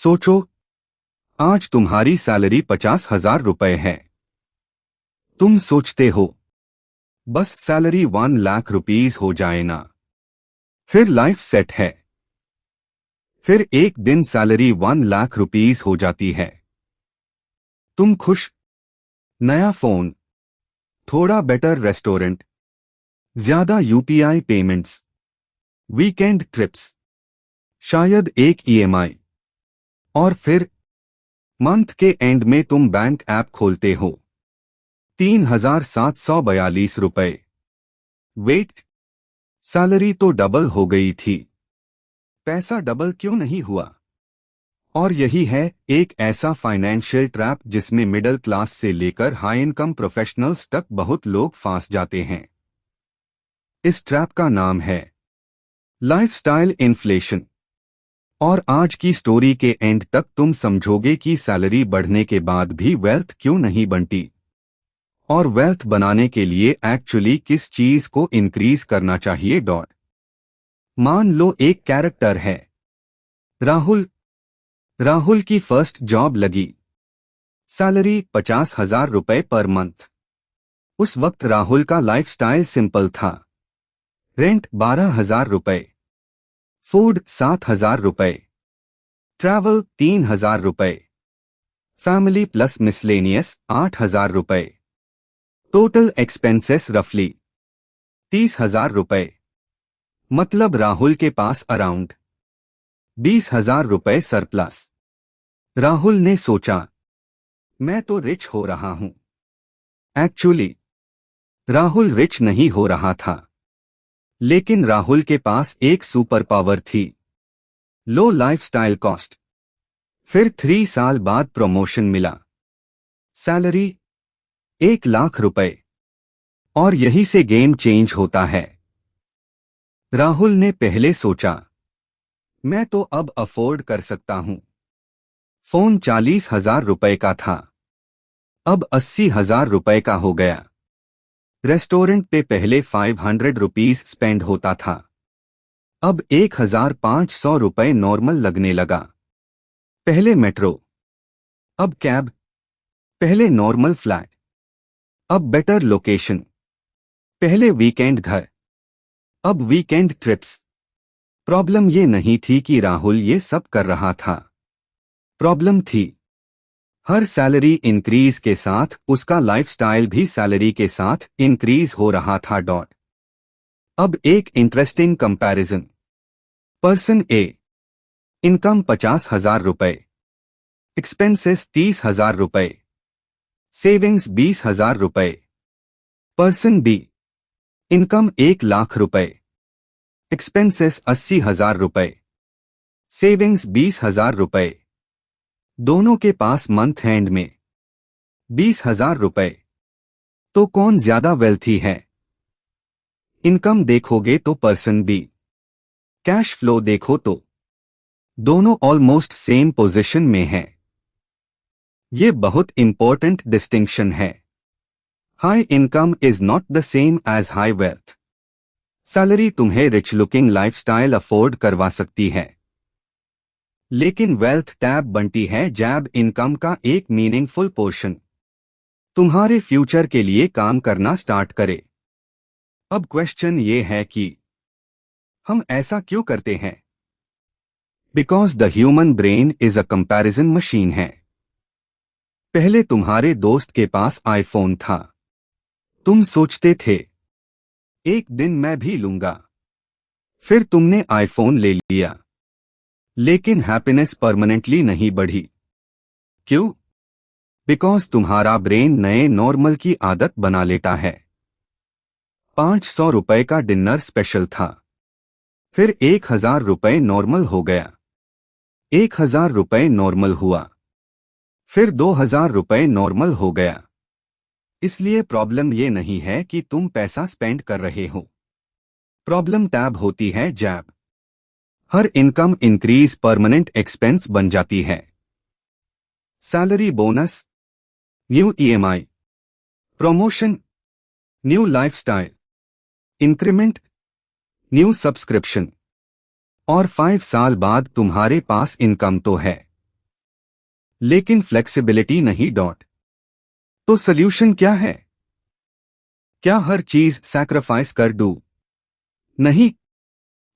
सोचो, आज तुम्हारी सैलरी 50,000 रुपए है। तुम सोचते हो बस सैलरी 1 लाख रुपीज हो जाए ना, फिर लाइफ सेट है। फिर एक दिन सैलरी 1 लाख रुपीज हो जाती है। तुम खुश, नया फोन, थोड़ा बेटर रेस्टोरेंट, ज्यादा यूपीआई पेमेंट्स, वीकेंड ट्रिप्स, शायद एक ईएमआई। और फिर मंथ के एंड में तुम बैंक ऐप खोलते हो, 3,742 रुपए। वेट, सैलरी तो डबल हो गई थी। पैसा डबल क्यों नहीं हुआ? और यही है एक ऐसा फाइनेंशियल ट्रैप जिसमें मिडिल क्लास से लेकर हाई इनकम प्रोफेशनल्स तक बहुत लोग फंस जाते हैं। इस ट्रैप का नाम है लाइफस्टाइल इन्फ्लेशन। और आज की स्टोरी के एंड तक तुम समझोगे कि सैलरी बढ़ने के बाद भी वेल्थ क्यों नहीं बनती, और वेल्थ बनाने के लिए एक्चुअली किस चीज को इंक्रीज करना चाहिए। मान लो एक कैरेक्टर है राहुल। राहुल की फर्स्ट जॉब लगी, सैलरी 50,000 रुपए पर मंथ। उस वक्त राहुल का लाइफस्टाइल सिंपल था। रेंट 12,000 रुपए, फूड 7,000 रुपए, ट्रैवल 3,000 रुपए, फैमिली प्लस मिसलेनियस 8,000 रुपए। टोटल एक्सपेंसेस रफली 30,000 रुपए। मतलब राहुल के पास अराउंड 20,000 रुपए सरप्लस। राहुल ने सोचा, मैं तो रिच हो रहा हूं। एक्चुअली राहुल रिच नहीं हो रहा था, लेकिन राहुल के पास एक सुपर पावर थी, लो लाइफस्टाइल कॉस्ट। फिर 3 साल बाद प्रमोशन मिला, सैलरी 1 लाख रुपए। और यही से गेम चेंज होता है। राहुल ने पहले सोचा, मैं तो अब अफोर्ड कर सकता हूं। फोन 40,000 रुपए का था, अब 80,000 रुपए का हो गया। रेस्टोरेंट पे पहले 500 रुपीज स्पेंड होता था, अब 1,500 रुपए नॉर्मल लगने लगा। पहले मेट्रो, अब कैब। पहले नॉर्मल फ्लैट, अब बेटर लोकेशन। पहले वीकेंड घर, अब वीकेंड ट्रिप्स। प्रॉब्लम ये नहीं थी कि राहुल ये सब कर रहा था। प्रॉब्लम थी हर सैलरी इंक्रीज के साथ उसका लाइफस्टाइल भी सैलरी के साथ इंक्रीज हो रहा था। अब एक इंटरेस्टिंग कंपैरिजन। पर्सन ए, इनकम 50,000 रुपए, एक्सपेंसेस 30,000 रुपए, सेविंग्स 20,000 रुपए। पर्सन बी, इनकम 1 लाख रुपए, एक्सपेंसेस 80,000 रुपए, सेविंग्स 20,000 रुपए। दोनों के पास मंथ एंड में 20,000 रुपए। तो कौन ज्यादा वेल्थी है? इनकम देखोगे तो पर्सन बी, कैश फ्लो देखो तो दोनों ऑलमोस्ट सेम पोजीशन में हैं। ये बहुत इंपॉर्टेंट डिस्टिंक्शन है। High income is not the same as high wealth. Salary तुम्हें रिच लुकिंग लाइफस्टाइल अफोर्ड करवा सकती है, लेकिन वेल्थ टैब बनती है जैब इनकम का एक मीनिंगफुल पोर्शन तुम्हारे फ्यूचर के लिए काम करना स्टार्ट करे। अब क्वेश्चन ये है कि हम ऐसा क्यों करते हैं? Because the human brain is a comparison machine है। पहले तुम्हारे दोस्त के पास आईफोन था, तुम सोचते थे एक दिन मैं भी लूंगा। फिर तुमने आईफोन ले लिया, लेकिन हैप्पीनेस परमानेंटली नहीं बढ़ी। क्यों? बिकॉज तुम्हारा ब्रेन नए नॉर्मल की आदत बना लेता है। 500 रुपए का डिनर स्पेशल था, फिर 1,000 रुपए नॉर्मल हो गया। 1,000 रुपए नॉर्मल हुआ, फिर 2,000 रुपए नॉर्मल हो गया। इसलिए प्रॉब्लम ये नहीं है कि तुम पैसा स्पेंड कर रहे हो, प्रॉब्लम टैब होती है जैब। हर इनकम इंक्रीज परमानेंट एक्सपेंस बन जाती है। Salary bonus, new EMI, promotion, new lifestyle, increment, new subscription. और 5 साल बाद तुम्हारे पास इनकम तो है, लेकिन फ्लेक्सिबिलिटी नहीं। तो सॉल्यूशन क्या है? क्या हर चीज सैक्रिफाइस कर दूं? नहीं।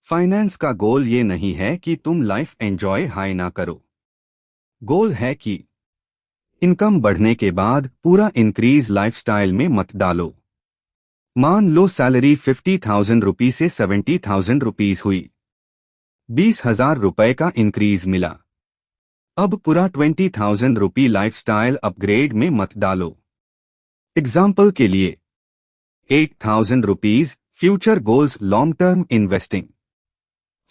फाइनेंस का गोल ये नहीं है कि तुम लाइफ एंजॉय हाई ना करो। गोल है कि इनकम बढ़ने के बाद पूरा इंक्रीज लाइफस्टाइल में मत डालो। मान लो सैलरी 50,000 रुपये से 70,000 रुपीज हुई, 20,000 रुपए का इंक्रीज मिला। अब पूरा 20,000 रुपये लाइफस्टाइल अपग्रेड में मत डालो। एग्जाम्पल के लिए 8,000 rupees future goals long term investing,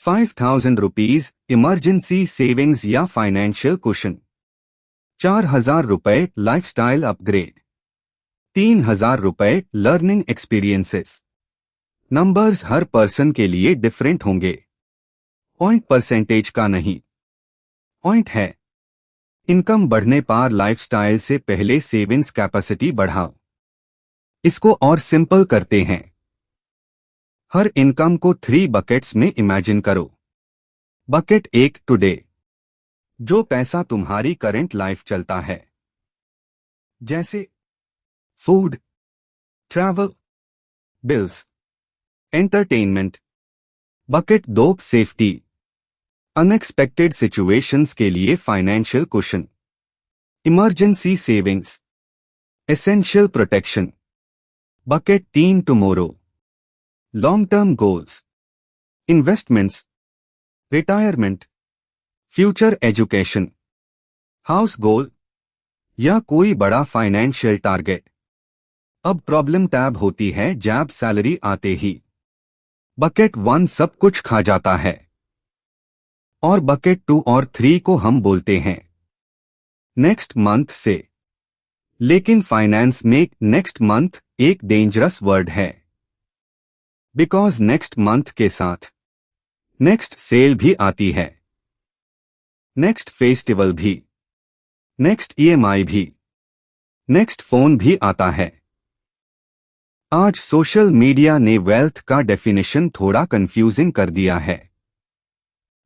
5,000 rupees emergency savings या फाइनेंशियल कुशन, 4,000 रुपए लाइफस्टाइल अपग्रेड, 3,000 रुपए लर्निंग एक्सपीरियंसेस। नंबर्स हर पर्सन के लिए डिफरेंट होंगे। पॉइंट परसेंटेज का नहीं, पॉइंट है इनकम बढ़ने पर लाइफस्टाइल से पहले सेविंग्स कैपेसिटी बढ़ाओ। इसको और सिंपल करते हैं। हर इनकम को 3 बकेट्स में इमेजिन करो। बकेट 1 टुडे, जो पैसा तुम्हारी करंट लाइफ चलता है, जैसे food, travel, bills, entertainment. Bucket 2 safety, unexpected situations के लिए financial cushion, emergency savings, essential protection. Bucket 3 tomorrow, long term goals, investments, retirement, future education, house goal या कोई बड़ा फाइनेंशियल टारगेट। अब प्रॉब्लम टैब होती है जब सैलरी आते ही बकेट 1 सब कुछ खा जाता है और बकेट 2 और 3 को हम बोलते हैं नेक्स्ट मंथ से। लेकिन फाइनेंस में नेक्स्ट मंथ एक डेंजरस वर्ड है, बिकॉज नेक्स्ट मंथ के साथ नेक्स्ट सेल भी आती है, नेक्स्ट फेस्टिवल भी, नेक्स्ट ईएमआई भी, नेक्स्ट फोन भी आता है। आज सोशल मीडिया ने वेल्थ का डेफिनेशन थोड़ा कंफ्यूजिंग कर दिया है।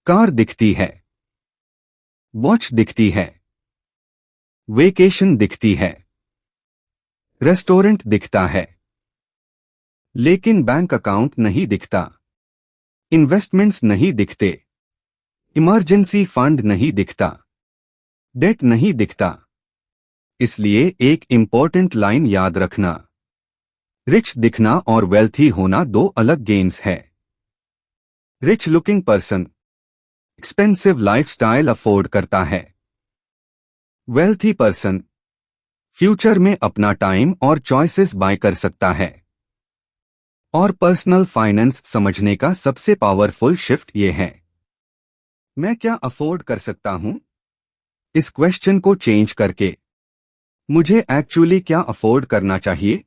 कार दिखती है, वॉच दिखती है, वेकेशन दिखती है, रेस्टोरेंट दिखता है, लेकिन बैंक अकाउंट नहीं दिखता, इन्वेस्टमेंट्स नहीं दिखते, इमरजेंसी फंड नहीं दिखता, डेट नहीं दिखता। इसलिए एक इंपॉर्टेंट लाइन याद रखना, रिच दिखना और वेल्थी होना 2 अलग गेम्स है। Rich looking person expensive lifestyle afford करता है। वेल्थी पर्सन फ्यूचर में अपना टाइम और चॉइसेस बाय कर सकता है। और पर्सनल फाइनेंस समझने का सबसे पावरफुल शिफ्ट ये है, मैं क्या अफोर्ड कर सकता हूं? इस क्वेश्चन को चेंज करके मुझे एक्चुअली क्या अफोर्ड करना चाहिए?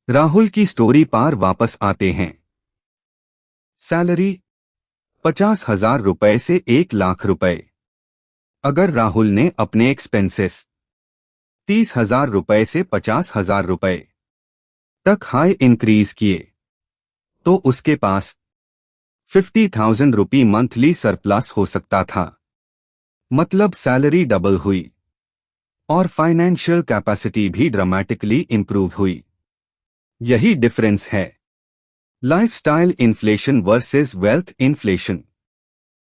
राहुल की स्टोरी पर वापस आते हैं। सैलरी 50,000 रुपए से 1,00,000 रुपए। अगर राहुल ने अपने एक्सपेंसेस 30,000 रुपए से 50,000 रुपए तक हाई इंक्रीज किए, तो उसके पास 50,000 रुपये मंथली सरप्लस हो सकता था। मतलब सैलरी डबल हुई और फाइनेंशियल कैपेसिटी भी ड्रामेटिकली इंप्रूव हुई। यही डिफरेंस है lifestyle inflation versus wealth inflation.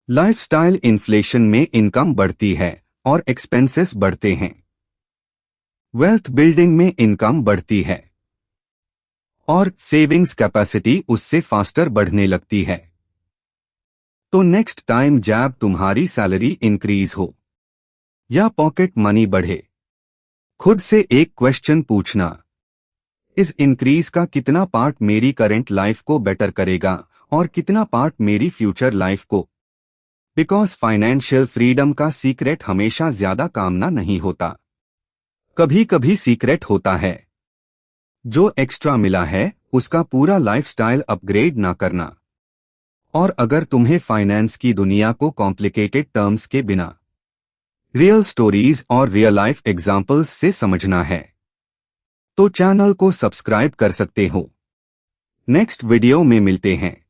Lifestyle inflation में इनकम बढ़ती है और एक्सपेंसेस बढ़ते हैं। वेल्थ बिल्डिंग में इनकम बढ़ती है और सेविंग्स कैपेसिटी उससे फास्टर बढ़ने लगती है। तो नेक्स्ट टाइम जब तुम्हारी सैलरी इंक्रीज हो या पॉकेट मनी बढ़े, खुद से एक क्वेश्चन पूछना, इस इंक्रीज का कितना पार्ट मेरी करंट लाइफ को बेटर करेगा और कितना पार्ट मेरी फ्यूचर लाइफ को? बिकॉज फाइनेंशियल फ्रीडम का सीक्रेट हमेशा ज्यादा कामना नहीं होता, कभी कभी सीक्रेट होता है जो एक्स्ट्रा मिला है उसका पूरा लाइफस्टाइल अपग्रेड ना करना। और अगर तुम्हें फाइनेंस की दुनिया को कॉम्प्लिकेटेड टर्म्स के बिना रियल स्टोरीज और रियल लाइफ एग्जाम्पल्स से समझना है तो चैनल को सब्सक्राइब कर सकते हो। नेक्स्ट वीडियो में मिलते हैं।